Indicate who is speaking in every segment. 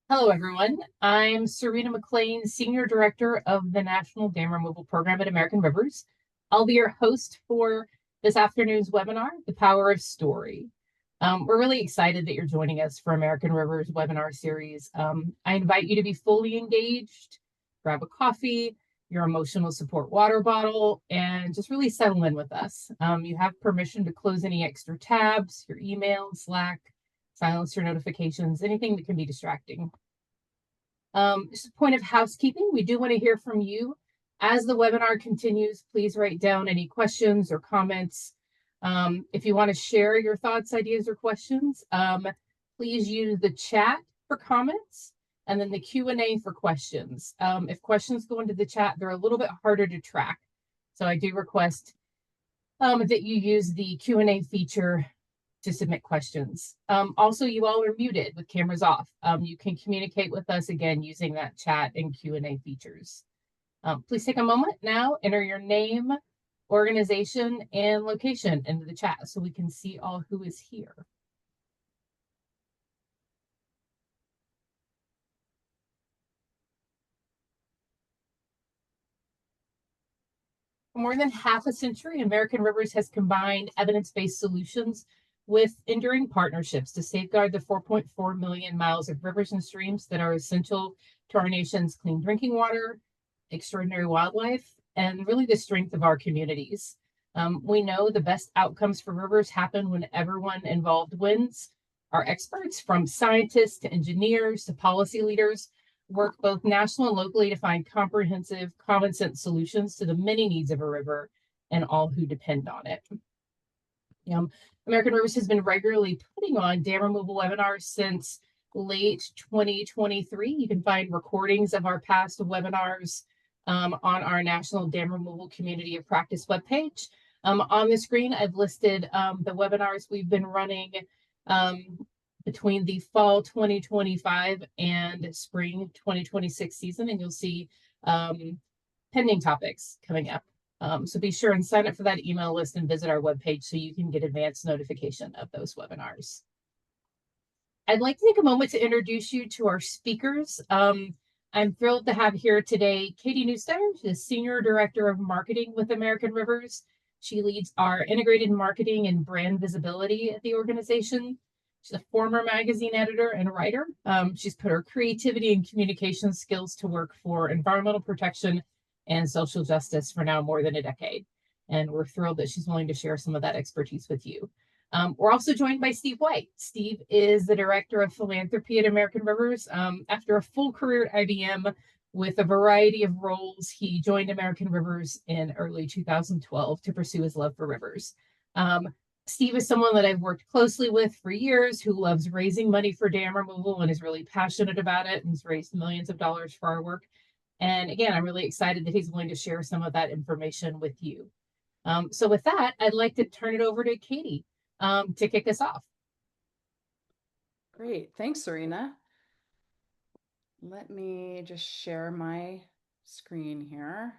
Speaker 1: Hello, everyone. I'm Serena McLean, Senior Director of the National Dam Removal Program at American Rivers. I'll be your host for this afternoon's webinar, The Power of Story. We're really excited that you're joining us for American Rivers webinar series. I invite you to be fully engaged, grab a coffee, your emotional support water bottle, and just really settle in with us. You have permission to close any extra tabs, your email, Slack, silence your notifications, anything that can be distracting. Just a point of housekeeping, we do want to hear from you. As the webinar continues, please write down any questions or comments. If you want to share your thoughts, ideas, or questions, please use the chat for comments and then the Q&A for questions. If questions go into the chat, they're a little bit harder to track. So I do request that you use the Q&A feature to submit questions. Also, you all are muted with cameras off. You can communicate with us again using that chat and Q&A features. Please take a moment now, enter your name, organization, and location into the chat so we can see all who is here. For more than half a century, American Rivers has combined evidence-based solutions with enduring partnerships to safeguard the 4.4 million miles of rivers and streams that are essential to our nation's clean drinking water, extraordinary wildlife, and really the strength of our communities. We know the best outcomes for rivers happen when everyone involved wins. Our experts, from scientists to engineers to policy leaders, work both national and locally to find comprehensive, common sense solutions to the many needs of a river and all who depend on it. American Rivers has been regularly putting on dam removal webinars since late 2023. You can find recordings of our past webinars on our National Dam Removal Community of Practice webpage. On the screen, I've listed the webinars we've been running between the fall 2025 and spring 2026 season, and you'll see pending topics coming up. So be sure and sign up for that email list and visit our webpage so you can get advance notification of those webinars. I'd like to take a moment to introduce you to our speakers. I'm thrilled to have here today Katie Neustetter, the Senior Director of Marketing with American Rivers. She leads our integrated marketing and brand visibility at the organization. She's a former magazine editor and writer. She's put her creativity and communication skills to work for environmental protection and social justice for now more than a decade. And we're thrilled that she's willing to share some of that expertise with you. We're also joined by Steve White. Steve is the Director of Philanthropy at American Rivers. After a full career at IBM with a variety of roles, he joined American Rivers in early 2012 to pursue his love for rivers. Steve is someone that I've worked closely with for years, who loves raising money for dam removal and is really passionate about it and has raised millions of dollars for our work. And again, I'm really excited that he's willing to share some of that information with you. So with that, I'd like to turn it over to Katie to kick us off.
Speaker 2: Great. Thanks, Serena. Let me just share my screen here.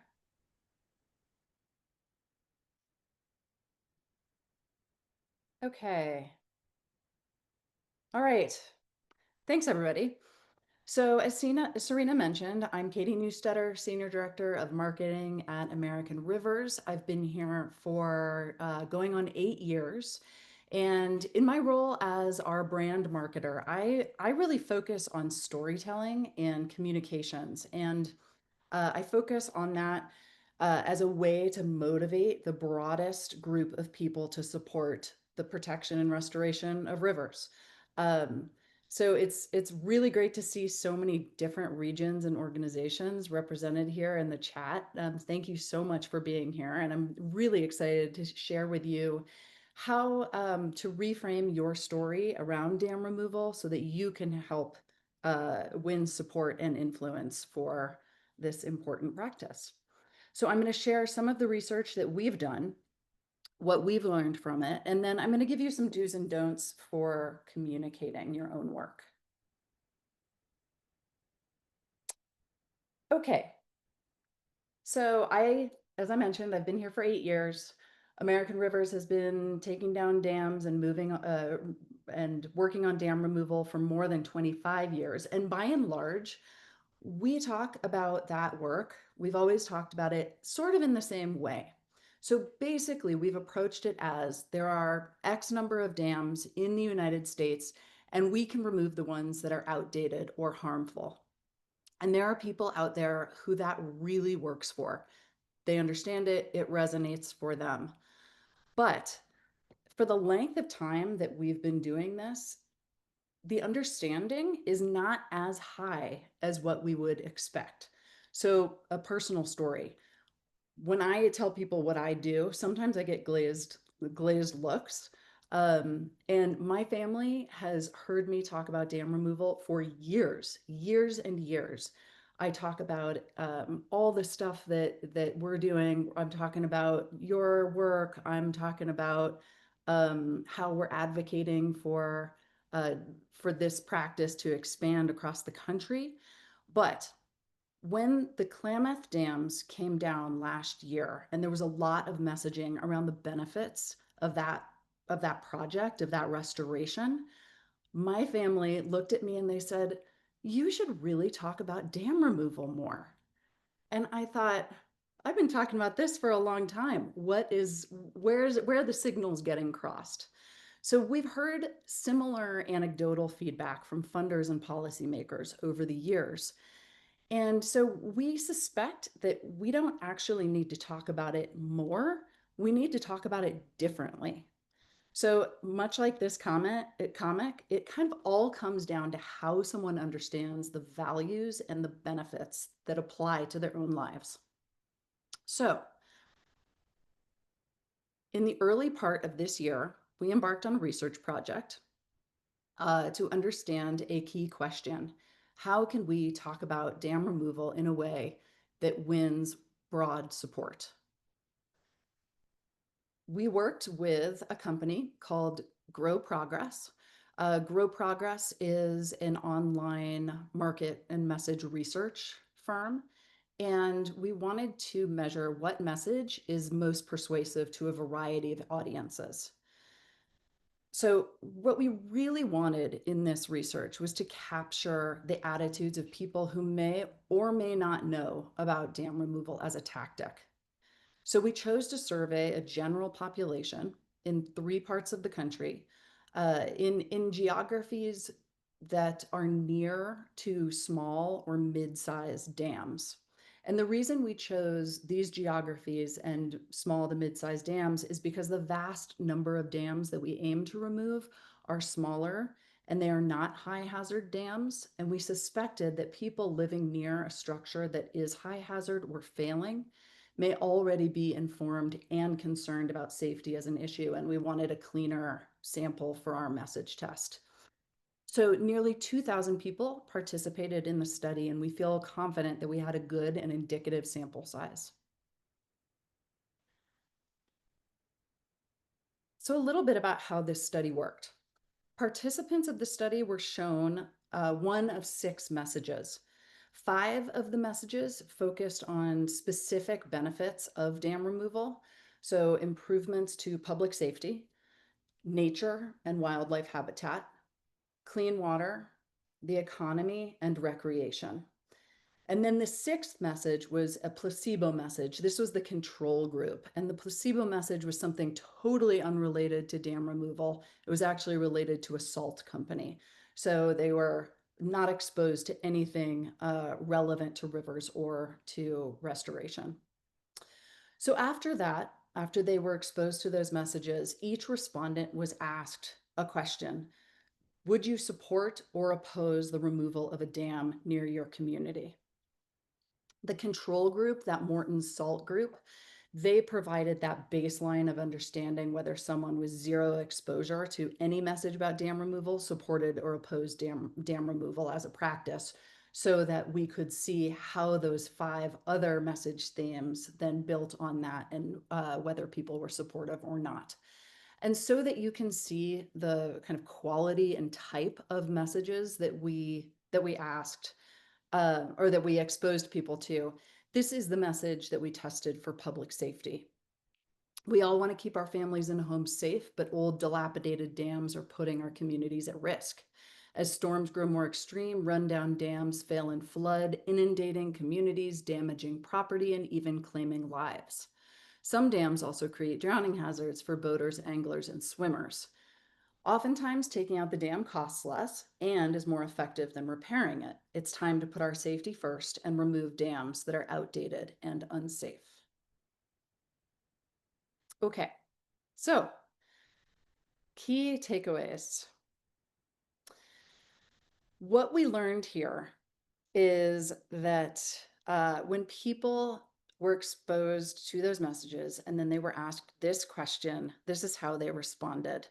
Speaker 2: Okay. All right. Thanks, everybody. So as Serena mentioned, I'm Katie Neustetter, Senior Director of Marketing at American Rivers. I've been here for going on 8 years. And in my role as our brand marketer, I really focus on storytelling and communications. And I focus on that as a way to motivate the broadest group of people to support the protection and restoration of rivers. Um, so it's really great to see so many different regions and organizations represented here in the chat. Thank you so much for being here, and I'm really excited to share with you how to reframe your story around dam removal so that you can help win support and influence for this important practice. So I'm going to share some of the research that we've done, what we've learned from it, and then I'm going to give you some do's and don'ts for communicating your own work. Okay. So as I mentioned, I've been here for 8 years. American Rivers has been taking down dams and and working on dam removal for more than 25 years. And by and large, we talk about that work. We've always talked about it sort of in the same way. So basically, we've approached it as there are X number of dams in the United States, and we can remove the ones that are outdated or harmful. And there are people out there who that really works for. They understand it, it resonates for them. But for the length of time that we've been doing this, the understanding is not as high as what we would expect. So, a personal story. When I tell people what I do, sometimes I get glazed looks. And my family has heard me talk about dam removal for years and years. I talk about all the stuff that we're doing. I'm talking about your work. I'm talking about how we're advocating uh, for this practice to expand across the country. But when the Klamath dams came down last year, and there was a lot of messaging around the benefits of that project, of that restoration, my family looked at me and they said, "You should really talk about dam removal more." And I thought, I've been talking about this for a long time. Where are the signals getting crossed? So we've heard similar anecdotal feedback from funders and policymakers over the years. And so we suspect that we don't actually need to talk about it more. We need to talk about it differently. So much like this comic, it kind of all comes down to how someone understands the values and the benefits that apply to their own lives. So in the early part of this year, we embarked on a research project to understand a key question. How can we talk about dam removal in a way that wins broad support? We worked with a company called Grow Progress. Grow Progress is an online market and message research firm. And we wanted to measure what message is most persuasive to a variety of audiences. So, what we really wanted in this research was to capture the attitudes of people who may or may not know about dam removal as a tactic. So, we chose to survey a general population in 3 parts of the country, in geographies that are near to small or mid-sized dams. And the reason we chose these geographies and small to mid-sized dams is because the vast number of dams that we aim to remove are smaller and they are not high hazard dams. And we suspected that people living near a structure that is high hazard or failing may already be informed and concerned about safety as an issue. And we wanted a cleaner sample for our message test. So nearly 2,000 people participated in the study, and we feel confident that we had a good and indicative sample size. So a little bit about how this study worked. Participants of the study were shown one of 6 messages. 5 of the messages focused on specific benefits of dam removal, so improvements to public safety, nature and wildlife habitat, clean water, the economy, and recreation. And then the 6th message was a placebo message. This was the control group. And the placebo message was something totally unrelated to dam removal. It was actually related to a salt company. So they were not exposed to anything relevant to rivers or to restoration. So after that, after they were exposed to those messages, each respondent was asked a question. Would you support or oppose the removal of a dam near your community? The control group, that Morton's Salt group, they provided that baseline of understanding whether someone with zero exposure to any message about dam removal supported or opposed dam removal as a practice, so that we could see how those 5 other message themes then built on that, and whether people were supportive or not. And so that you can see the kind of quality and type of messages that we asked or that we exposed people to, this is the message that we tested for public safety. We all want to keep our families and homes safe, but old dilapidated dams are putting our communities at risk. As storms grow more extreme, rundown dams fail in flood, inundating communities, damaging property, and even claiming lives. Some dams also create drowning hazards for boaters, anglers, and swimmers. Oftentimes, taking out the dam costs less and is more effective than repairing it. It's time to put our safety first and remove dams that are outdated and unsafe. Okay, so key takeaways. What we learned here is that when people were exposed to those messages and then they were asked this question, this is how they responded.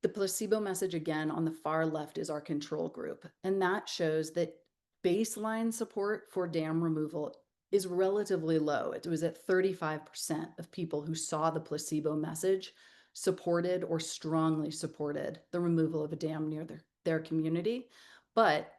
Speaker 2: The placebo message, again, on the far left is our control group, and that shows that baseline support for dam removal is relatively low. It was at 35% of people who saw the placebo message supported or strongly supported the removal of a dam near their community. But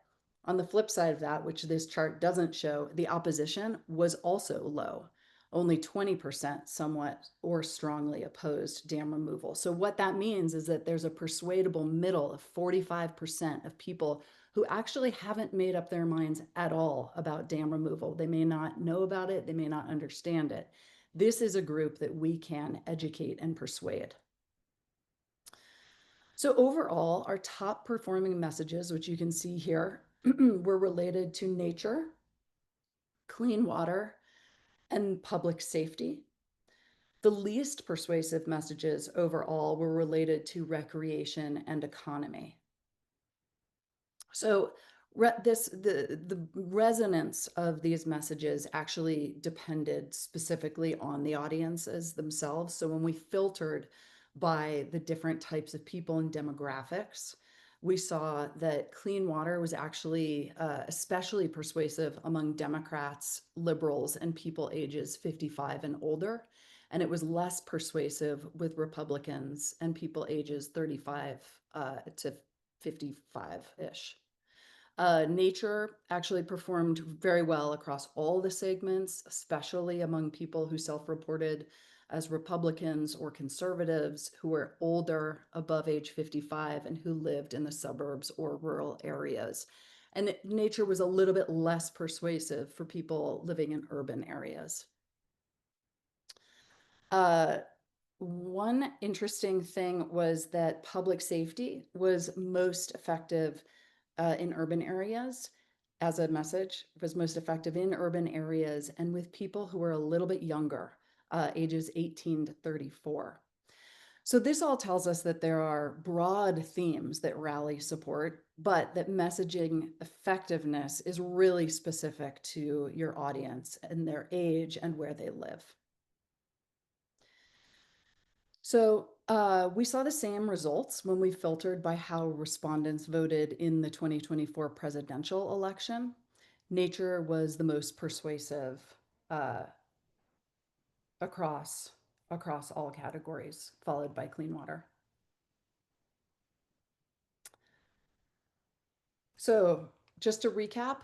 Speaker 2: on the flip side of that, which this chart doesn't show, the opposition was also low. Only 20% somewhat or strongly opposed dam removal. So what that means is that there's a persuadable middle of 45% of people who actually haven't made up their minds at all about dam removal. They may not know about it, they may not understand it. This is a group that we can educate and persuade. So overall, our top performing messages, which you can see here, were related to nature, clean water, and public safety. The least persuasive messages overall were related to recreation and economy. So the resonance of these messages actually depended specifically on the audiences themselves. So when we filtered by the different types of people and demographics, we saw that clean water was actually especially persuasive among Democrats, liberals, and people ages 55 and older. And it was less persuasive with Republicans and people ages 35 to 55-ish. Nature actually performed very well across all the segments, especially among people who self-reported as Republicans or conservatives who were older, above age 55, and who lived in the suburbs or rural areas. And nature was a little bit less persuasive for people living in urban areas. One interesting thing was that public safety was most effective in urban areas as a message, was most effective in urban areas and with people who are a little bit younger, ages 18 to 34. So this all tells us that there are broad themes that rally support, but that messaging effectiveness is really specific to your audience and their age and where they live. So we saw the same results when we filtered by how respondents voted in the 2024 presidential election. Nature was the most persuasive uh, across all categories, followed by clean water. So just to recap,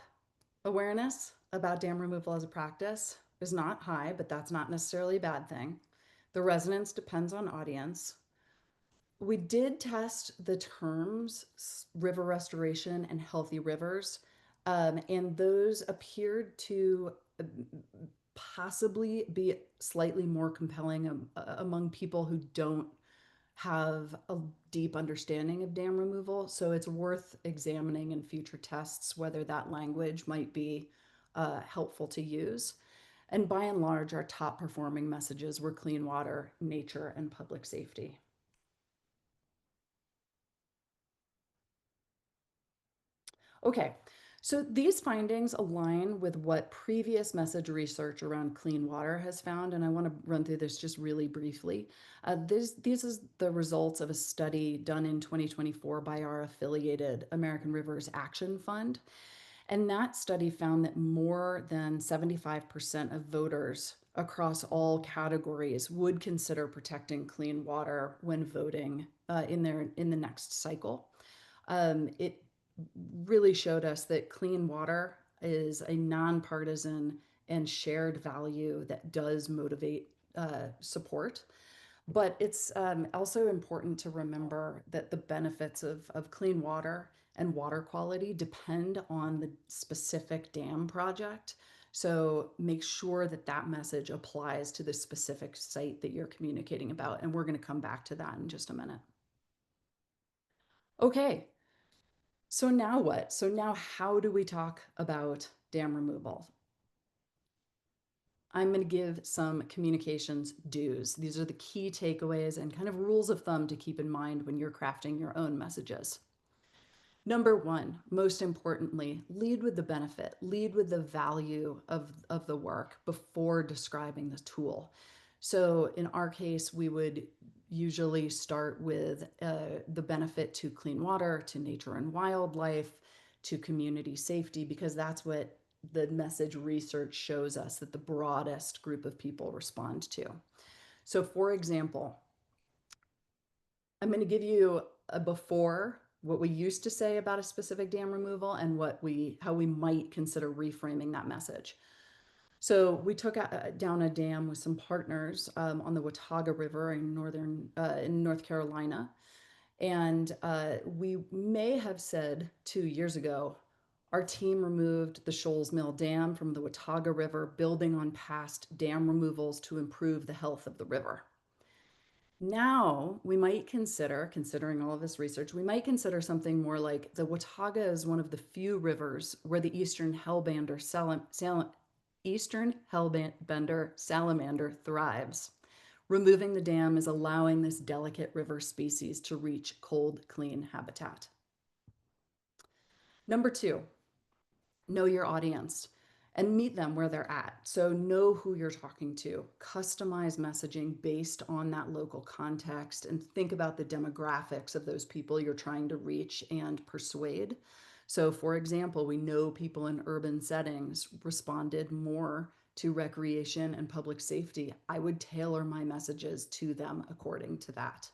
Speaker 2: awareness about dam removal as a practice is not high, but that's not necessarily a bad thing. The resonance depends on audience. We did test the terms river restoration and healthy rivers, and those appeared to possibly be slightly more compelling among people who don't have a deep understanding of dam removal. So it's worth examining in future tests whether that language might be helpful to use. And by and large, our top performing messages were clean water, nature, and public safety. Okay, so these findings align with what previous message research around clean water has found, and I want to run through this just really briefly. These is the results of a study done in 2024 by our affiliated American Rivers Action Fund. And that study found that more than 75% of voters across all categories would consider protecting clean water when voting in the next cycle. It really showed us that clean water is a nonpartisan and shared value that does motivate support. But it's also important to remember that the benefits of clean water and water quality depend on the specific dam project. So make sure that that message applies to the specific site that you're communicating about. And we're going to come back to that in just a minute. Okay, so now what? So now how do we talk about dam removal? I'm going to give some communications dues. These are the key takeaways and kind of rules of thumb to keep in mind when you're crafting your own messages. Number one, most importantly, lead with the benefit, lead with the value of the work before describing the tool. So in our case, we would usually start with the benefit to clean water, to nature and wildlife, to community safety, because that's what the message research shows us that the broadest group of people respond to. So, for example, I'm going to give you a before, what we used to say about a specific dam removal and how we might consider reframing that message. So we took down a dam with some partners on the Watauga River in North Carolina, and we may have said 2 years ago, our team removed the Shoals Mill Dam from the Watauga River, building on past dam removals to improve the health of the river. Now we might consider, considering all of this research, we might consider something more like the Watauga is one of the few rivers where the eastern hellbender salamander thrives. Removing the dam is allowing this delicate river species to reach cold, clean habitat. Number two, know your audience and meet them where they're at. So know who you're talking to, customize messaging based on that local context, and think about the demographics of those people you're trying to reach and persuade. So, for example, we know people in urban settings responded more to recreation and public safety. I would tailor my messages to them according to that.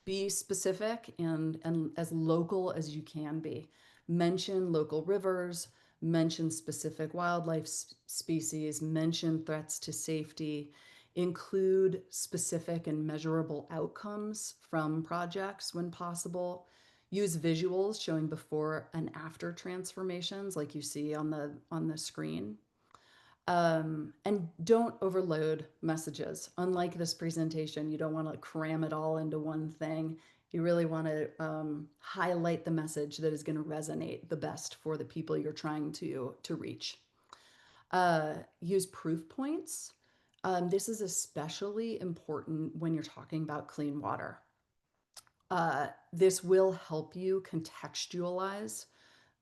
Speaker 2: Be specific and as local as you can be. Mention local rivers, mention specific wildlife species, mention threats to safety, include specific and measurable outcomes from projects when possible. Use visuals showing before and after transformations like you see on the screen. And don't overload messages. Unlike this presentation, you don't want to cram it all into one thing. You really want to highlight the message that is going to resonate the best for the people you're trying to reach. Use proof points. This is especially important when you're talking about clean water. This will help you contextualize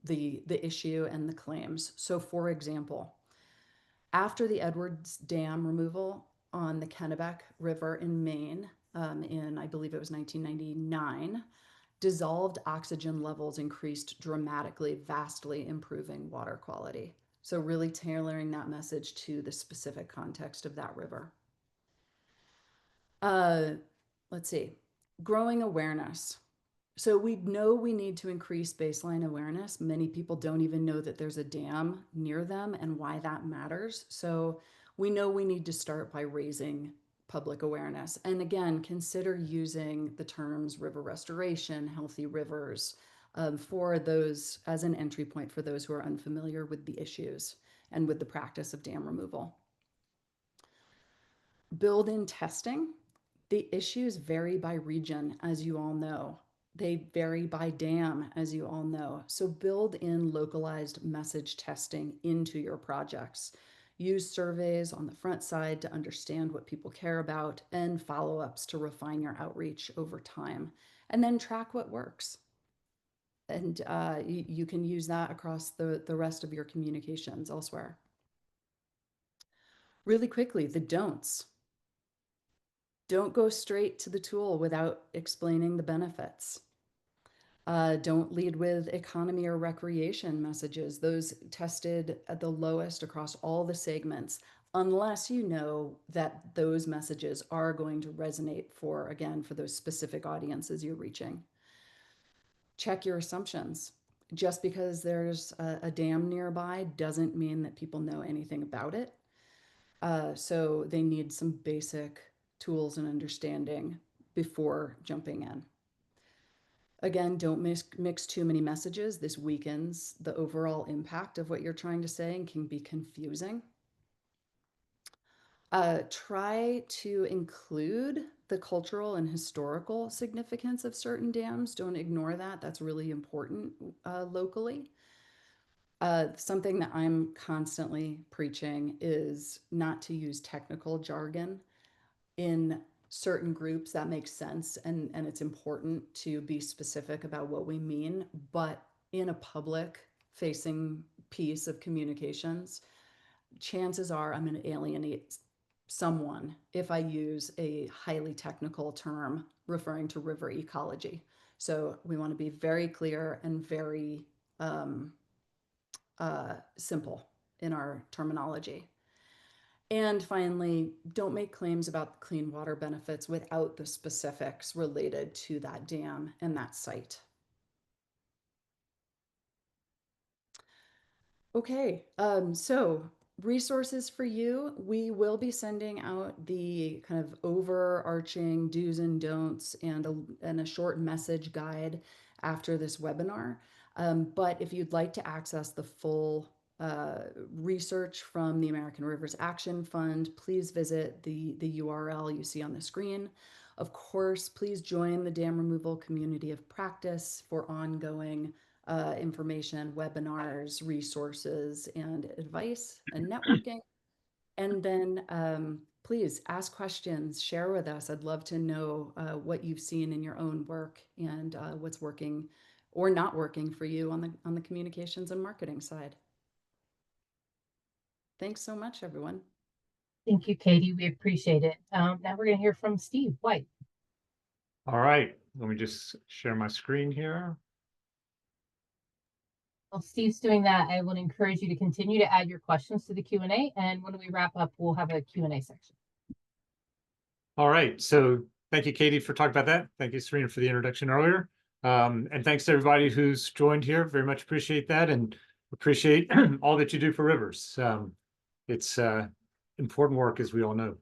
Speaker 2: the issue and the claims. So, for example, after the Edwards Dam removal on the Kennebec River in Maine, in I believe it was 1999, dissolved oxygen levels increased dramatically, vastly improving water quality. So, really tailoring that message to the specific context of that river. Uh, let's see, growing awareness. So we know we need to increase baseline awareness. Many people don't even know that there's a dam near them and why that matters. So we know we need to start by raising public awareness. And again, consider using the terms river restoration, healthy rivers, for those as an entry point for those who are unfamiliar with the issues and with the practice of dam removal. Build in testing. The issues vary by region, as you all know. They vary by dam, as you all know. So build in localized message testing into your projects. Use surveys on the front side to understand what people care about and follow-ups to refine your outreach over time. And then track what works. And you can use that across the rest of your communications elsewhere. Really quickly, the don'ts. Don't go straight to the tool without explaining the benefits. Don't lead with economy or recreation messages. Those tested at the lowest across all the segments, unless you know that those messages are going to resonate for those specific audiences you're reaching. Check your assumptions. Just because there's a dam nearby doesn't mean that people know anything about it. So they need some basic tools and understanding before jumping in. Again, don't mix too many messages. This weakens the overall impact of what you're trying to say and can be confusing. Try to include the cultural and historical significance of certain dams. Don't ignore that. That's really important locally. Something that I'm constantly preaching is not to use technical jargon in certain groups. That makes sense, and it's important to be specific about what we mean, but in a public facing piece of communications, chances are I'm going to alienate someone if I use a highly technical term referring to river ecology. So we want to be very clear and very simple in our terminology. And finally, don't make claims about clean water benefits without the specifics related to that dam and that site. Okay, so resources for you. We will be sending out the kind of overarching do's and don'ts and a short message guide after this webinar. But if you'd like to access the full research from the American Rivers Action Fund, please visit the URL you see on the screen. Of course, please join the Dam Removal Community of Practice for ongoing information, webinars, resources, and advice and networking. And then please ask questions, share with us. I'd love to know what you've seen in your own work and what's working or not working for you on the communications and marketing side. Thanks so much, everyone.
Speaker 1: Thank you, Katie. We appreciate it. Now we're going to hear from Steve White.
Speaker 3: All right, let me just share my screen here.
Speaker 1: While Steve's doing that, I would encourage you to continue to add your questions to the Q&A. And when we wrap up, we'll have a Q&A section.
Speaker 3: All right, so thank you, Katie, for talking about that. Thank you, Serena, for the introduction earlier. And thanks to everybody who's joined here. Very much appreciate that and appreciate all that you do for rivers. It's important work, as we all know.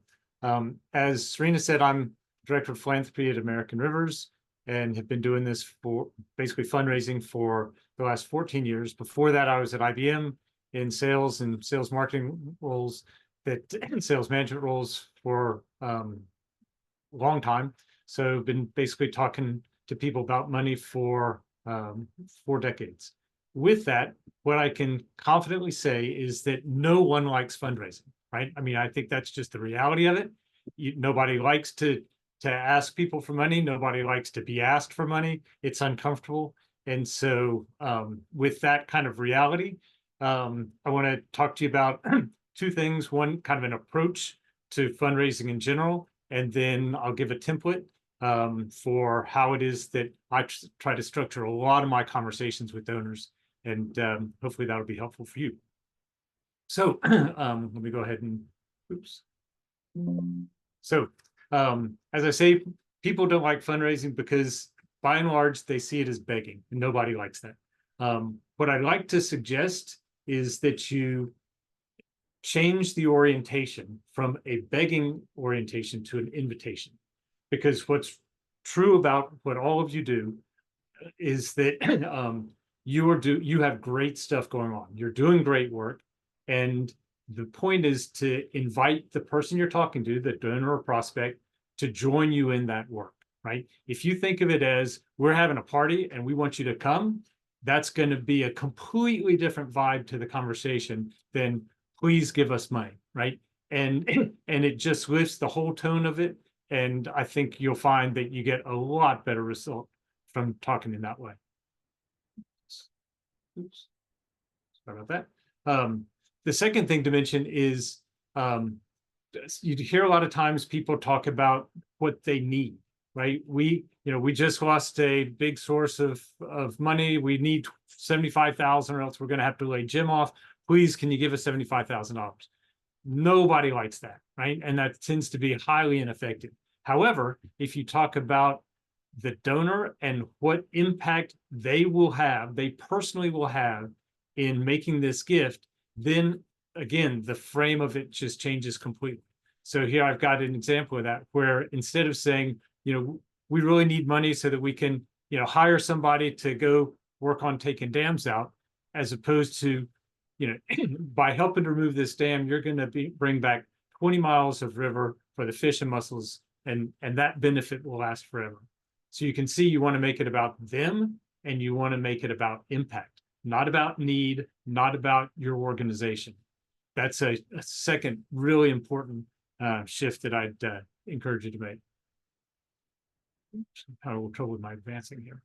Speaker 3: As Serena said, I'm Director of Philanthropy at American Rivers and have been doing this for basically fundraising for the last 14 years. Before that, I was at IBM in sales and sales marketing roles, and sales management roles for a long time. So I've been basically talking to people about money for 4 decades. With that, what I can confidently say is that no one likes fundraising, right? I mean, I think that's just the reality of it. Nobody likes to ask people for money. Nobody likes to be asked for money. It's uncomfortable. And so with that kind of reality, I want to talk to you about 2 things. One, kind of an approach to fundraising in general, and then I'll give a template for how it is that I try to structure a lot of my conversations with donors, and hopefully that'll be helpful for you. So let me go ahead and, oops. So as I say, people don't like fundraising because by and large, they see it as begging, and nobody likes that. What I'd like to suggest is that you change the orientation from a begging orientation to an invitation. Because what's true about what all of you do is that you have great stuff going on. You're doing great work. And the point is to invite the person you're talking to, the donor or prospect, to join you in that work, right? If you think of it as we're having a party and we want you to come, that's going to be a completely different vibe to the conversation than please give us money, right? And it just lifts the whole tone of it. And I think you'll find that you get a lot better result from talking in that way. Oops, sorry about that. The second thing to mention is you hear a lot of times people talk about what they need, right? We just lost a big source of money. We need $75,000 or else we're going to have to lay Jim off. Please, can you give us $75,000? Nobody likes that, right? And that tends to be highly ineffective. However, if you talk about the donor and what impact they personally will have in making this gift, then again, the frame of it just changes completely. So here I've got an example of that, where instead of saying, we really need money so that we can, hire somebody to go work on taking dams out, as opposed to, by helping to remove this dam, you're going to bring back 20 miles of river for the fish and mussels, and that benefit will last forever. So you can see you want to make it about them, and you want to make it about impact, not about need, not about your organization. That's a second really important shift that I'd encourage you to make. I'm having a little trouble with my advancing here.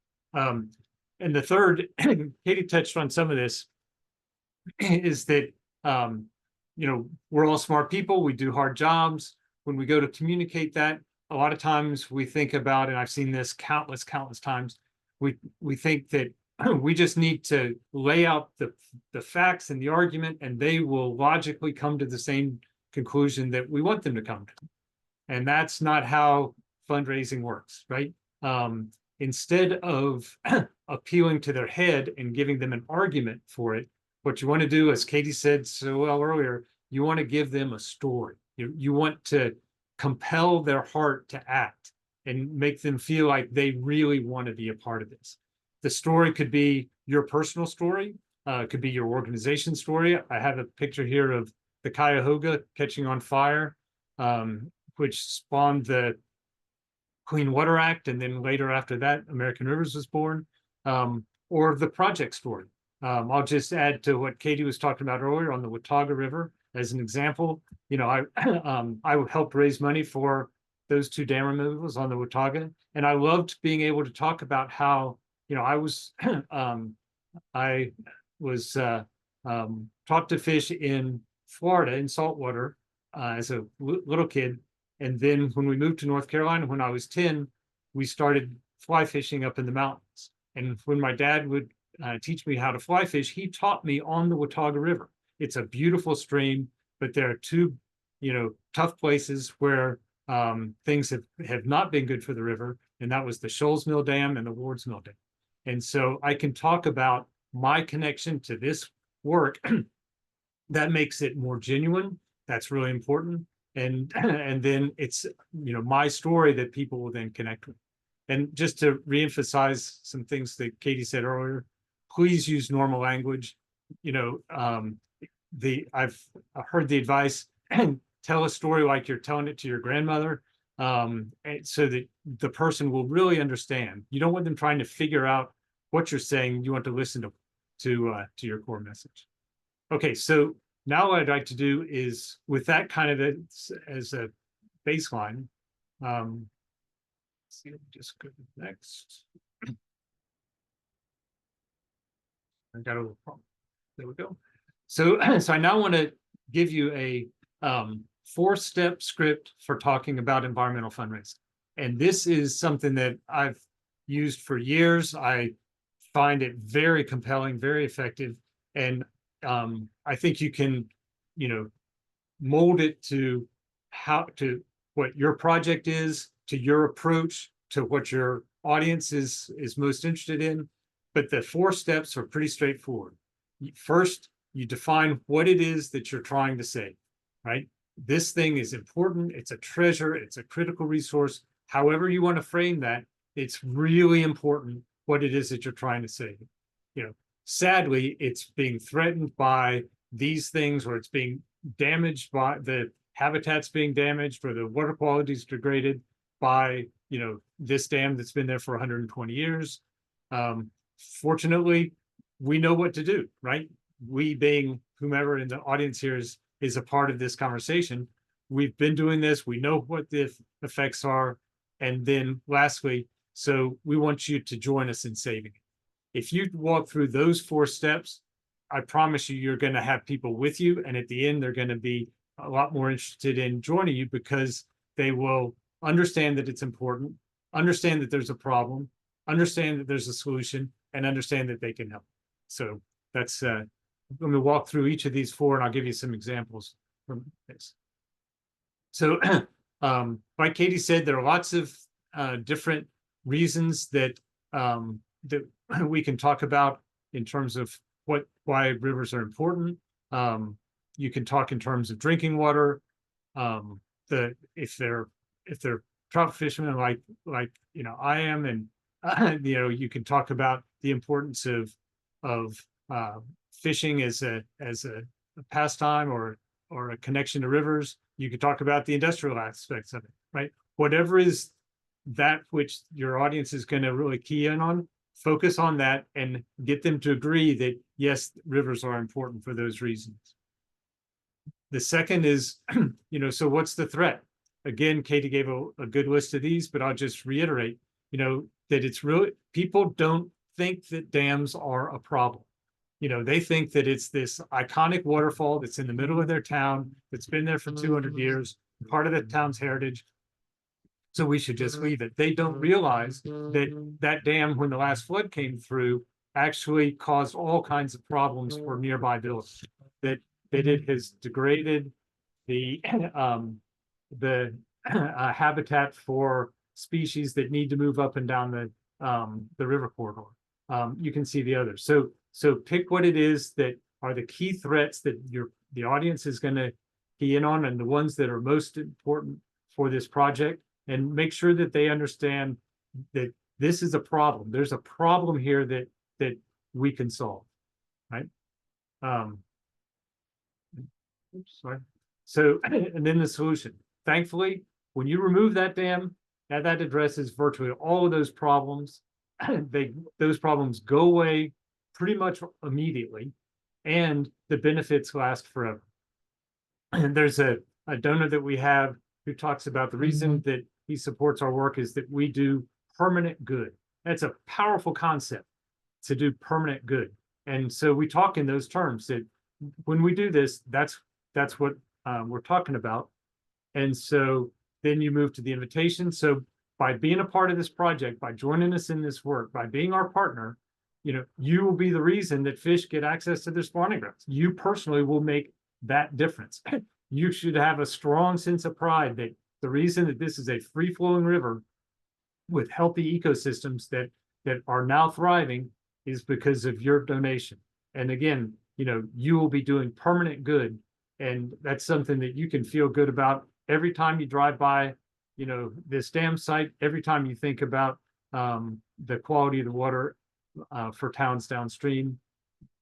Speaker 3: And the third, Katie touched on some of this, is that, we're all smart people. We do hard jobs. When we go to communicate that, a lot of times we think about, and I've seen this countless times, we think that we just need to lay out the facts and the argument, and they will logically come to the same conclusion that we want them to come to. And that's not how fundraising works, right? Instead of appealing to their head and giving them an argument for it, what you want to do, as Katie said so well earlier, you want to give them a story. You want to compel their heart to act and make them feel like they really want to be a part of this. The story could be your personal story, it could be your organization story. I have a picture here of the Cuyahoga catching on fire, which spawned the Clean Water Act, and then later after that, American Rivers was born, or the project story. I'll just add to what Katie was talking about earlier on the Watauga River as an example. I helped raise money for those 2 dam removals on the Watauga, and I loved being able to talk about how I was taught to fish in Florida in saltwater as a little kid. And then when we moved to North Carolina, when I was 10, we started fly fishing up in the mountains. And when my dad would teach me how to fly fish, he taught me on the Watauga River. It's a beautiful stream, but there are 2, tough places where things have not been good for the river. And that was the Shoals Mill Dam and the Wards Mill Dam. And so I can talk about my connection to this work. That makes it more genuine. That's really important. And then it's, my story that people will then connect with. And just to reemphasize some things that Katie said earlier, please use normal language. I've heard the advice, tell a story like you're telling it to your grandmother, so that the person will really understand. You don't want them trying to figure out what you're saying. You want to listen to your core message. Okay, so now what I'd like to do is, with that kind of as a baseline, let's see, let me just go to the next. I got a little problem. There we go. So I now want to give you a 4-step script for talking about environmental fundraising. And this is something that I've used for years. I find it very compelling, very effective. And I think you can, mold it to what your project is, to your approach, to what your audience is most interested in. But the 4 steps are pretty straightforward. First, you define what it is that you're trying to say, right? This thing is important. It's a treasure. It's a critical resource. However you want to frame that, it's really important what it is that you're trying to say. Sadly, it's being threatened by these things, or it's being damaged by the habitats being damaged, or the water quality is degraded by, this dam that's been there for 120 years. Fortunately, we know what to do, right? We, being whomever in the audience here is a part of this conversation, we've been doing this. We know what the effects are. And then lastly, so we want you to join us in saving it. If you walk through those 4 steps, I promise you're going to have people with you. And at the end, they're going to be a lot more interested in joining you, because they will understand that it's important, understand that there's a problem, understand that there's a solution, and understand that they can help. So that's, I'm going to walk through each of these 4, and I'll give you some examples from this. So like Katie said, there are lots of different reasons that that we can talk about in terms of why rivers are important. You can talk in terms of drinking water, if they're trout fishermen like I am, and you can talk about the importance of fishing as a pastime or a connection to rivers. You could talk about the industrial aspects of it, right? Whatever is that which your audience is going to really key in on, focus on that and get them to agree that yes, rivers are important for those reasons. The second is, so what's the threat? Again, Katie gave a good list of these, but I'll just reiterate, that it's really, people don't think that dams are a problem. They think that it's this iconic waterfall that's in the middle of their town, that's been there for 200 years, part of the town's heritage. So we should just leave it. They don't realize that dam, when the last flood came through, actually caused all kinds of problems for nearby villages. That it has degraded the habitat for species that need to move up and down the river corridor. You can see the others. So pick what it is that are the key threats that the audience is going to key in on, and the ones that are most important for this project, and make sure that they understand that this is a problem. There's a problem here that we can solve, right? Oops, sorry. So, and then the solution. Thankfully, when you remove that dam, that addresses virtually all of those problems. Those problems go away pretty much immediately, and the benefits last forever. And there's a donor that we have who talks about the reason that he supports our work is that we do permanent good. That's a powerful concept, to do permanent good. And so we talk in those terms, that when we do this, that's what we're talking about. And so then you move to the invitation. So by being a part of this project, by joining us in this work, by being our partner, you will be the reason that fish get access to their spawning grounds. You personally will make that difference. You should have a strong sense of pride that the reason that this is a free-flowing river with healthy ecosystems that are now thriving is because of your donation. And again, you will be doing permanent good. And that's something that you can feel good about every time you drive by, this dam site, every time you think about the quality of the water for towns downstream,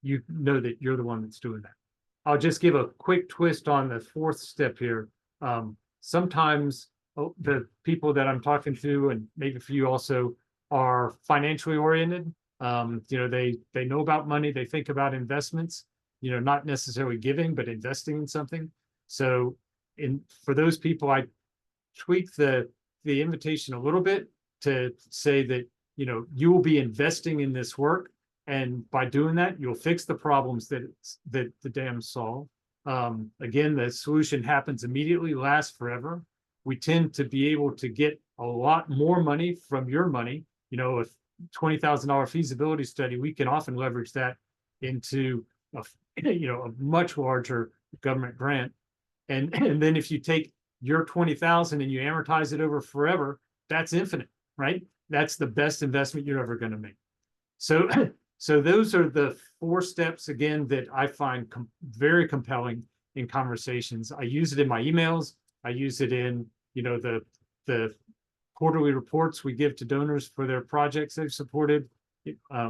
Speaker 3: you know that you're the one that's doing that. I'll just give a quick twist on the fourth step here. Sometimes the people that I'm talking to, and maybe for you also, are financially oriented. They know about money, they think about investments, not necessarily giving, but investing in something. So for those people, I tweak the invitation a little bit to say that, you will be investing in this work. And by doing that, you'll fix the problems that the dams solve. Again, the solution happens immediately, lasts forever. We tend to be able to get a lot more money from your money. A $20,000 feasibility study, we can often leverage that into a much larger government grant. And then if you take your 20,000 and you amortize it over forever, that's infinite, right? That's the best investment you're ever going to make. So those are the 4 steps, again, that I find very compelling in conversations. I use it in my emails. I use it in, the quarterly reports we give to donors for their projects they've supported.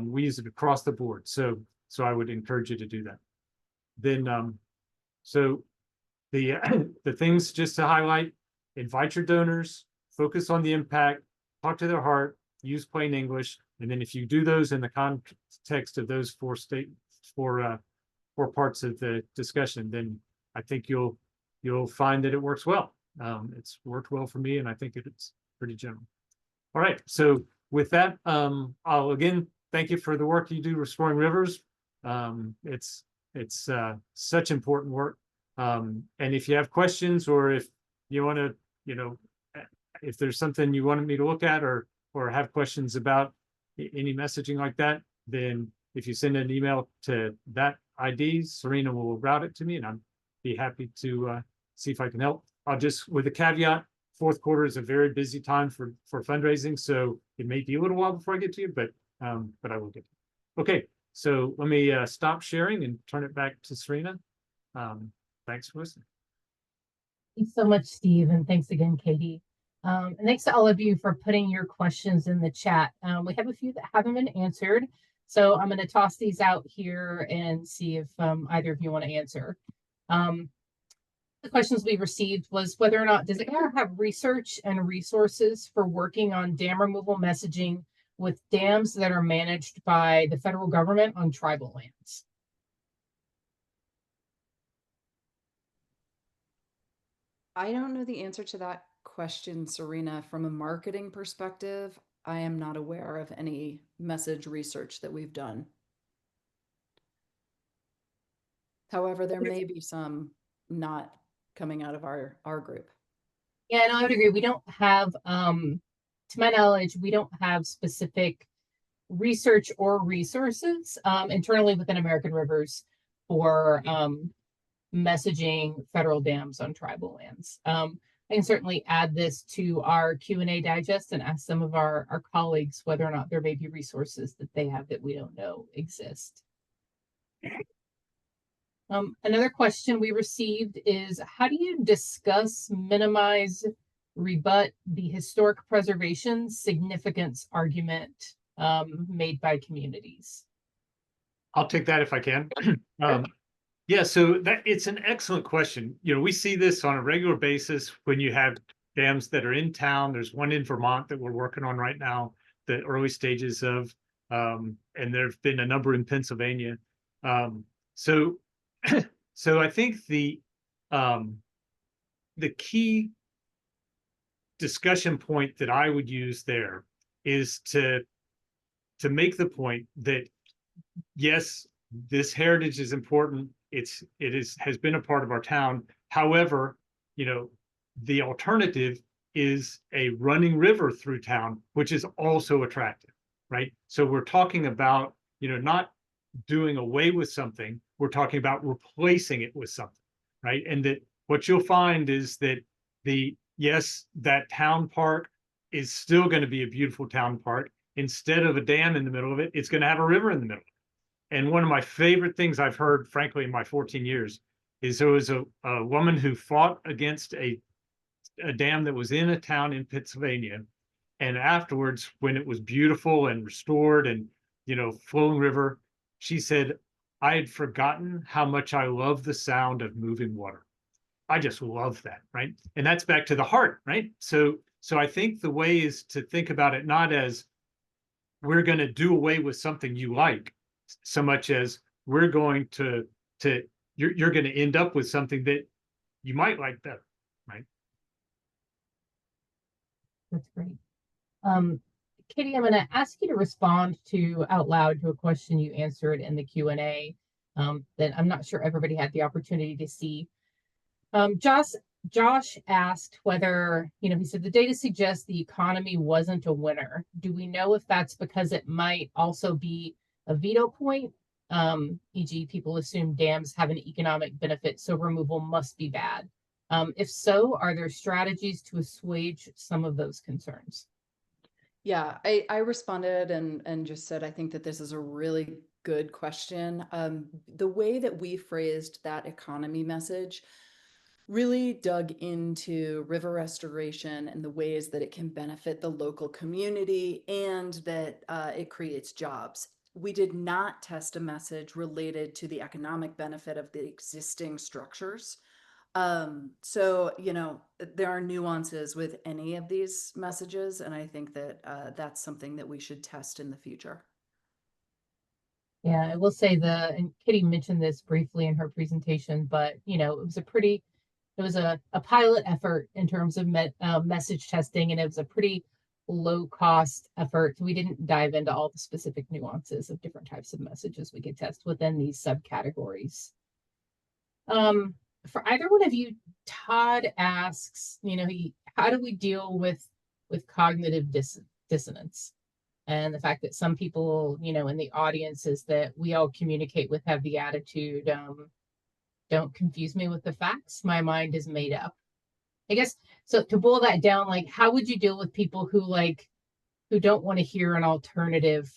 Speaker 3: We use it across the board. So I would encourage you to do that. Then, so the things just to highlight: invite your donors, focus on the impact, talk to their heart, use plain English. And then if you do those in the context of those 4 parts of the discussion, then I think you'll find that it works well. It's worked well for me, and I think it's pretty general. All right. So with that, I'll again thank you for the work you do restoring rivers. It's such important work. And if you have questions, or if you want to, if there's something you wanted me to look at, or have questions about any messaging like that, then if you send an email to that ID, Serena will route it to me, and I'd be happy to see if I can help. I'll just, with a caveat, fourth quarter is a very busy time for fundraising, so it may be a little while before I get to you, but I will get to you. Okay, so let me stop sharing and turn it back to Serena. Thanks for listening.
Speaker 1: Thanks so much, Steve, and thanks again, Katie. And thanks to all of you for putting your questions in the chat. We have a few that haven't been answered, so I'm going to toss these out here and see if either of you want to answer. The questions we received was whether or not does AIR have research and resources for working on dam removal messaging with dams that are managed by the federal government on tribal lands?
Speaker 2: I don't know the answer to that question, Serena. From a marketing perspective, I am not aware of any message research that we've done. However, there may be some not coming out of our group.
Speaker 1: Yeah, no, I would agree. We don't have, to my knowledge, we don't have specific research or resources internally within American Rivers for messaging federal dams on tribal lands. I can certainly add this to our Q&A digest and ask some of our colleagues whether or not there may be resources that they have that we don't know exist. Another question we received is, how do you discuss, minimize, rebut the historic preservation significance argument made by communities?
Speaker 3: I'll take that if I can. Yeah, so it's an excellent question. You know, we see this on a regular basis when you have dams that are in town. There's one in Vermont that we're working on right now, the early stages of, and there have been a number in Pennsylvania. So I think the key discussion point that I would use there is to make the point that yes, this heritage is important. Has been a part of our town. However, you know, the alternative is a running river through town, which is also attractive, right? So we're talking about, you know, not doing away with something. We're talking about replacing it with something, right? And that what you'll find is that yes, that town park is still going to be a beautiful town park. Instead of a dam in the middle of it, it's going to have a river in the middle. And one of my favorite things I've heard, frankly, in my 14 years, is there was a woman who fought against a dam that was in a town in Pennsylvania. And afterwards, when it was beautiful and restored and, you know, flowing river, she said, I had forgotten how much I love the sound of moving water. I just love that, right? And that's back to the heart, right? So I think the way is to think about it not as we're going to do away with something you like, so much as we're going to you're going to end up with something that you might like better, right?
Speaker 1: That's great. Katie, I'm going to ask you to respond out loud to a question you answered in the Q&A that I'm not sure everybody had the opportunity to see. Josh asked whether, you know, he said the data suggests the economy wasn't a winner. Do we know if that's because it might also be a veto point? E.g., people assume dams have an economic benefit, so removal must be bad. If so, are there strategies to assuage some of those concerns?
Speaker 2: Yeah, I responded and just said, I think that this is a really good question. The way that we phrased that economy message really dug into river restoration and the ways that it can benefit the local community and that it creates jobs. We did not test a message related to the economic benefit of the existing structures. So, you know, there are nuances with any of these messages, and I think that that's something that we should test in the future.
Speaker 1: Yeah, I will say and Kitty mentioned this briefly in her presentation, but, you know, it was a pilot effort in terms of message testing, and it was a pretty low cost effort. We didn't dive into all the specific nuances of different types of messages we could test within these subcategories. For either one of you, Todd asks, you know, how do we deal with cognitive dissonance? And the fact that some people, you know, in the audiences that we all communicate with have the attitude, don't confuse me with the facts. My mind is made up. I guess, so to boil that down, like, how would you deal with people who don't want to hear an alternative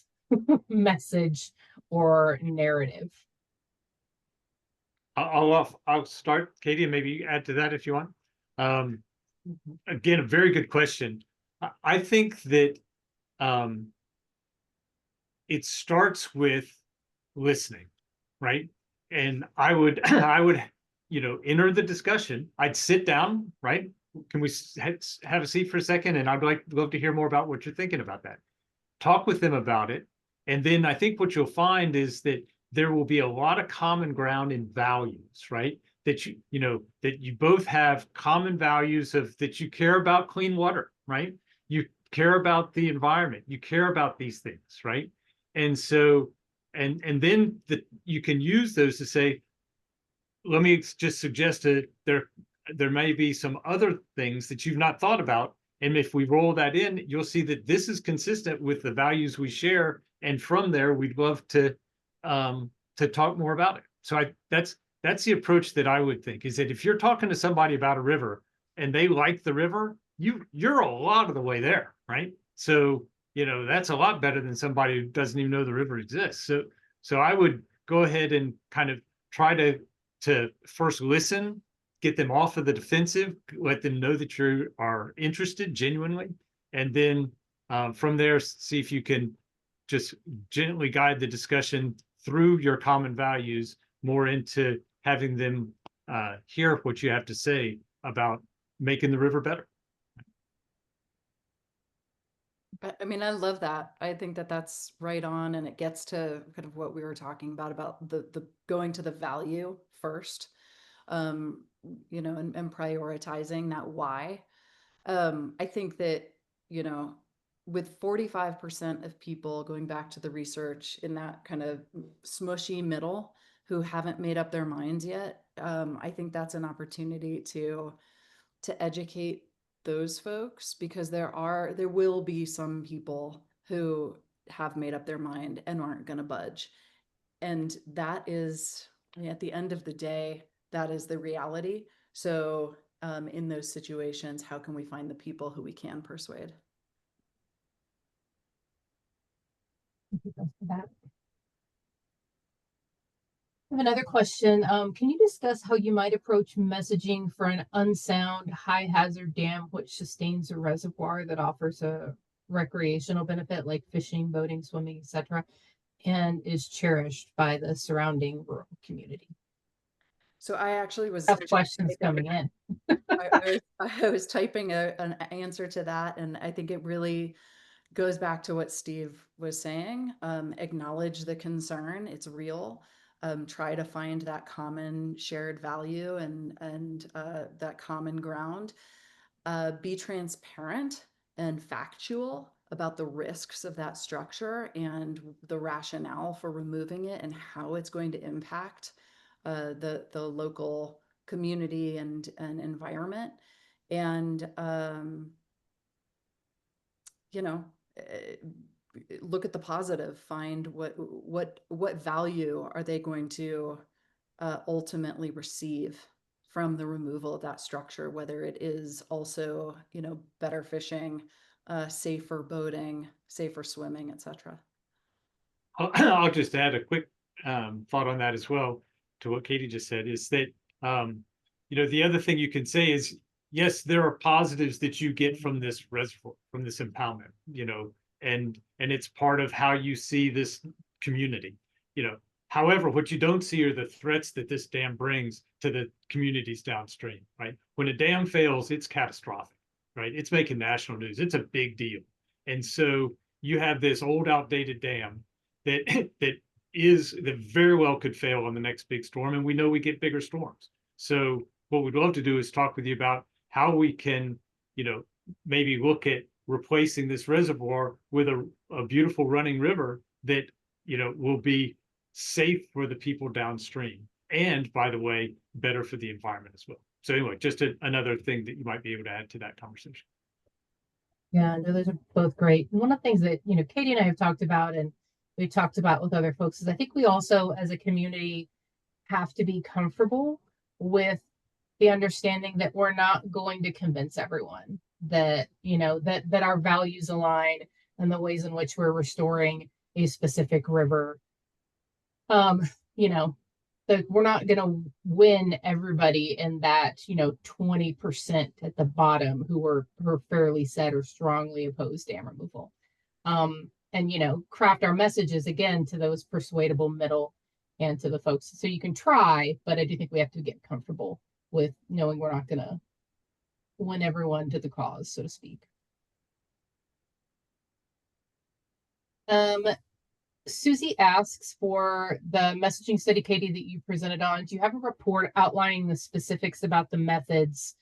Speaker 1: message or narrative?
Speaker 3: I'll start, Katie, and maybe add to that if you want. Again, a very good question. I think that it starts with listening, right? And I would enter the discussion. I'd sit down, right? Can we have a seat for a second? And I'd love to hear more about what you're thinking about that. Talk with them about it. And then I think what you'll find is that there will be a lot of common ground in values, right? That that you both have common values of that you care about clean water, right? You care about the environment, you care about these things, right? And so, and then you can use those to say, let me just suggest that there may be some other things that you've not thought about. And if we roll that in, you'll see that this is consistent with the values we share. And from there, we'd love to talk more about it. So that's the approach that I would think, is that if you're talking to somebody about a river and they like the river, you're a lot of the way there, right? So, that's a lot better than somebody who doesn't even know the river exists. So I would go ahead and kind of try to first listen, get them off of the defensive, let them know that you are interested genuinely, and then from there, see if you can just gently guide the discussion through your common values more into having them hear what you have to say about making the river better.
Speaker 2: I mean, I love that. I think that that's right on, and it gets to kind of what we were talking about the going to the value first, and prioritizing that why. I think that, with 45% of people, going back to the research, in that kind of smushy middle who haven't made up their minds yet, I think that's an opportunity to educate those folks, because there will be some people who have made up their mind and aren't going to budge. And that is, at the end of the day, that is the reality. So in those situations, how can we find the people who we can persuade?
Speaker 1: I have another question. Can you discuss how you might approach messaging for an unsound, high hazard dam which sustains a reservoir that offers a recreational benefit like fishing, boating, swimming, etc., and is cherished by the surrounding rural community?
Speaker 2: So I actually was
Speaker 1: Tough questions coming in.
Speaker 2: I was typing an answer to that, and I think it really goes back to what Steve was saying. Acknowledge the concern; it's real. Try to find that common shared value and that common ground. Be transparent and factual about the risks of that structure and the rationale for removing it and how it's going to impact the local community and environment. And look at the positive. Find what value are they going to ultimately receive from the removal of that structure, whether it is also, better fishing, safer boating, safer swimming, etc.
Speaker 3: I'll just add a quick thought on that as well to what Katie just said, is that, the other thing you can say is, yes, there are positives that you get from this reservoir, from this impoundment, and it's part of how you see this community, However, what you don't see are the threats that this dam brings to the communities downstream, right? When a dam fails, it's catastrophic, right? It's making national news. It's a big deal. And so you have this old, outdated dam that very well could fail on the next big storm. And we know we get bigger storms. So what we'd love to do is talk with you about how we can, maybe look at replacing this reservoir with a beautiful running river that, will be safe for the people downstream. And by the way, better for the environment as well. So anyway, just another thing that you might be able to add to that conversation.
Speaker 1: Yeah, no, those are both great. And one of the things that, Katie and I have talked about, and we talked about with other folks, is I think we also, as a community, have to be comfortable with the understanding that we're not going to convince everyone that, that our values align and the ways in which we're restoring a specific river, that we're not going to win everybody in that, 20% at the bottom who are fairly set or strongly opposed dam removal. And, craft our messages again to those persuadable middle and to the folks. So you can try, but I do think we have to get comfortable with knowing we're not going to win everyone to the cause, so to speak. Susie asks for the messaging study, Katie, that you presented on. Do you have a report outlining the specifics about the methods,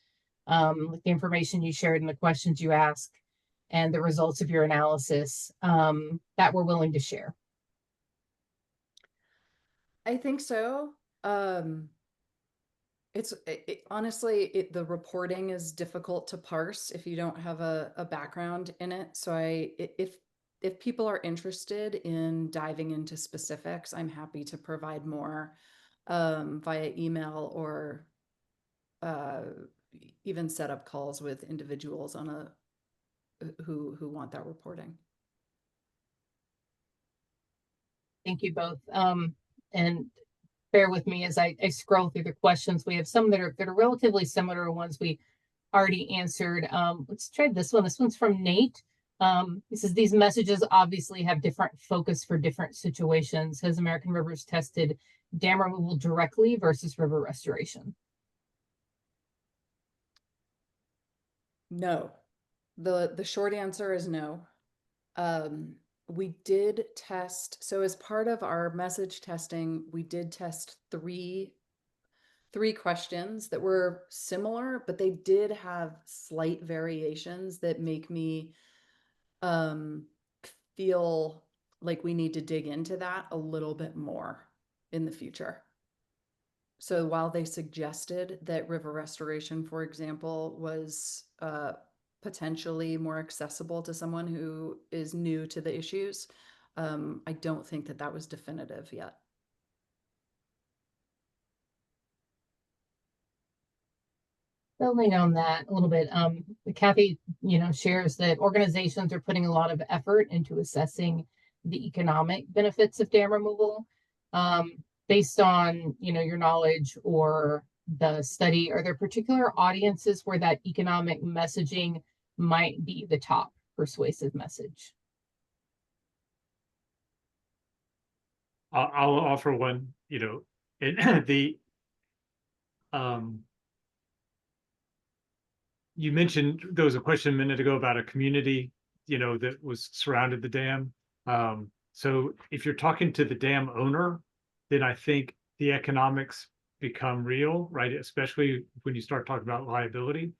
Speaker 1: like the information you shared and the questions you asked, and the results of your analysis that we're willing to share?
Speaker 2: I think so. Honestly, the reporting is difficult to parse if you don't have a background in it. So if people are interested in diving into specifics, I'm happy to provide more via email or even set up calls with individuals on who want that reporting.
Speaker 1: Thank you both. And bear with me as I scroll through the questions. We have some that are relatively similar to ones we already answered. Let's try this one. This one's from Nate. He says, these messages obviously have different focus for different situations. Has American Rivers tested dam removal directly versus river restoration?
Speaker 2: No. The short answer is no. We did test, so as part of our message testing, we did test three questions that were similar, but they did have slight variations that make me feel like we need to dig into that a little bit more in the future. So while they suggested that river restoration, for example, was potentially more accessible to someone who is new to the issues, I don't think that was definitive yet.
Speaker 1: Building on that a little bit, Kathy, shares that organizations are putting a lot of effort into assessing the economic benefits of dam removal. Based on, your knowledge or the study, are there particular audiences where that economic messaging might be the top persuasive message?
Speaker 3: I'll offer one, the, you mentioned there was a question a minute ago about a community, that was surrounded the dam. So if you're talking to the dam owner, then I think the economics become real, right? Especially when you start talking about liability.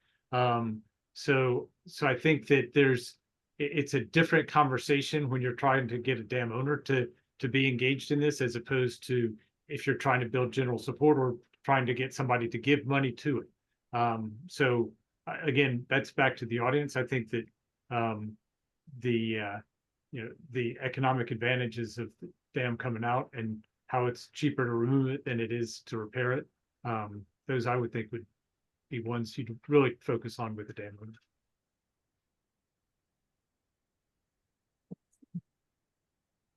Speaker 3: So I think that it's a different conversation when you're trying to get a dam owner to be engaged in this, as opposed to if you're trying to build general support or trying to get somebody to give money to it. So again, that's back to the audience. I think that the economic advantages of the dam coming out and how it's cheaper to remove it than it is to repair it, those I would think would be ones you'd really focus on with the dam owner.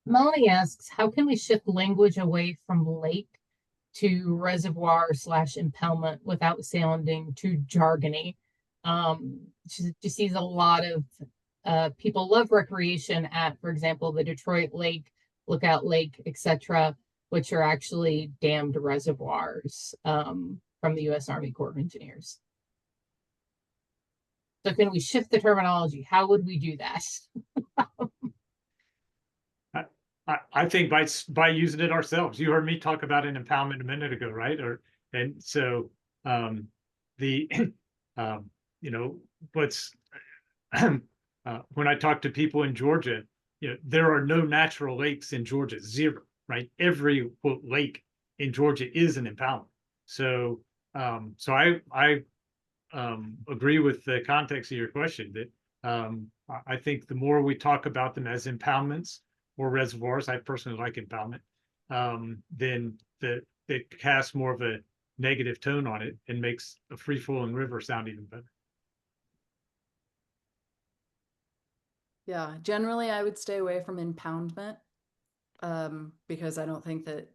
Speaker 1: Melanie asks, how can we shift language away from lake to reservoir / impoundment without sounding too jargony? She sees a lot of people love recreation at, for example, the Detroit Lake, Lookout Lake, etc., which are actually dammed reservoirs from the U.S. Army Corps of Engineers. So can we shift the terminology? How would we do that?
Speaker 3: I think by using it ourselves. You heard me talk about an impoundment a minute ago, right? And so what's when I talk to people in Georgia, there are no natural lakes in Georgia, zero, right? Every quote lake in Georgia is an impoundment. So I agree with the context of your question that I think the more we talk about them as impoundments or reservoirs, I personally like impoundment, then it casts more of a negative tone on it and makes a free-flowing river sound even better.
Speaker 2: Yeah, generally I would stay away from impoundment because I don't think that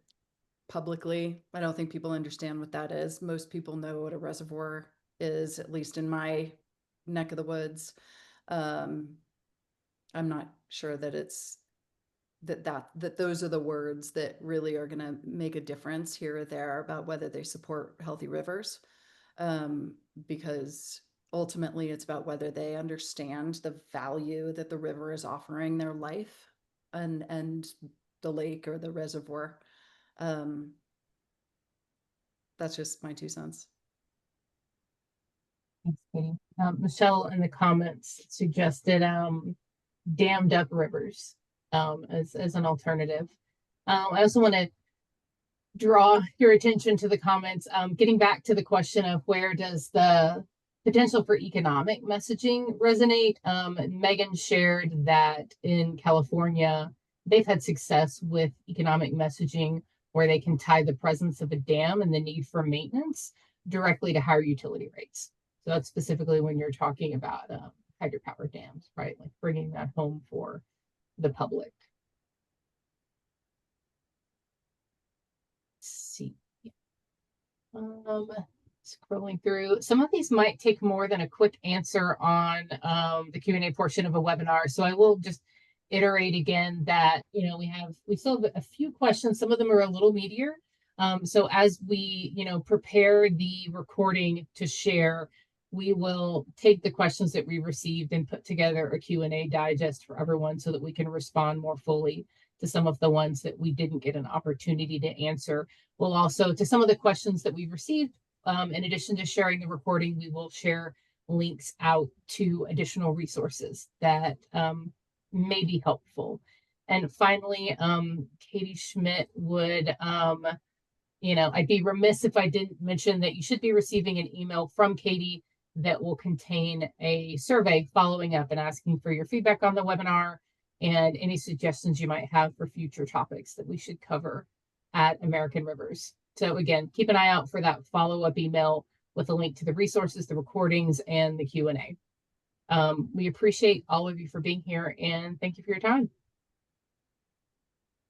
Speaker 2: publicly. I don't think people understand what that is. Most people know what a reservoir is, at least in my neck of the woods. I'm not sure that it's that those are the words that really are going to make a difference here or there about whether they support healthy rivers, because ultimately it's about whether they understand the value that the river is offering their life and the lake or the reservoir. That's just my 2 cents.
Speaker 1: Thanks, Katie. Michelle in the comments suggested dammed up rivers as an alternative. I also want to draw your attention to the comments, getting back to the question of where does the potential for economic messaging resonate. Megan shared that in California, they've had success with economic messaging where they can tie the presence of a dam and the need for maintenance directly to higher utility rates. So that's specifically when you're talking about hydropower dams, right? Like bringing that home for the public. Let's see. Scrolling through, some of these might take more than a quick answer on the Q&A portion of a webinar. So I will just iterate again that, you know, we still have a few questions. Some of them are a little meatier. So as we, you know, prepare the recording to share, we will take the questions that we received and put together a Q&A digest for everyone so that we can respond more fully to some of the ones that we didn't get an opportunity to answer. We'll also, to some of the questions that we've received, in addition to sharing the recording, we will share links out to additional resources that may be helpful. And finally, Katie Schmidt would, you know, I'd be remiss if I didn't mention that you should be receiving an email from Katie that will contain a survey following up and asking for your feedback on the webinar and any suggestions you might have for future topics that we should cover at American Rivers. So again, keep an eye out for that follow-up email with a link to the resources, the recordings, and the Q&A. We appreciate all of you for being here, and thank you for your time.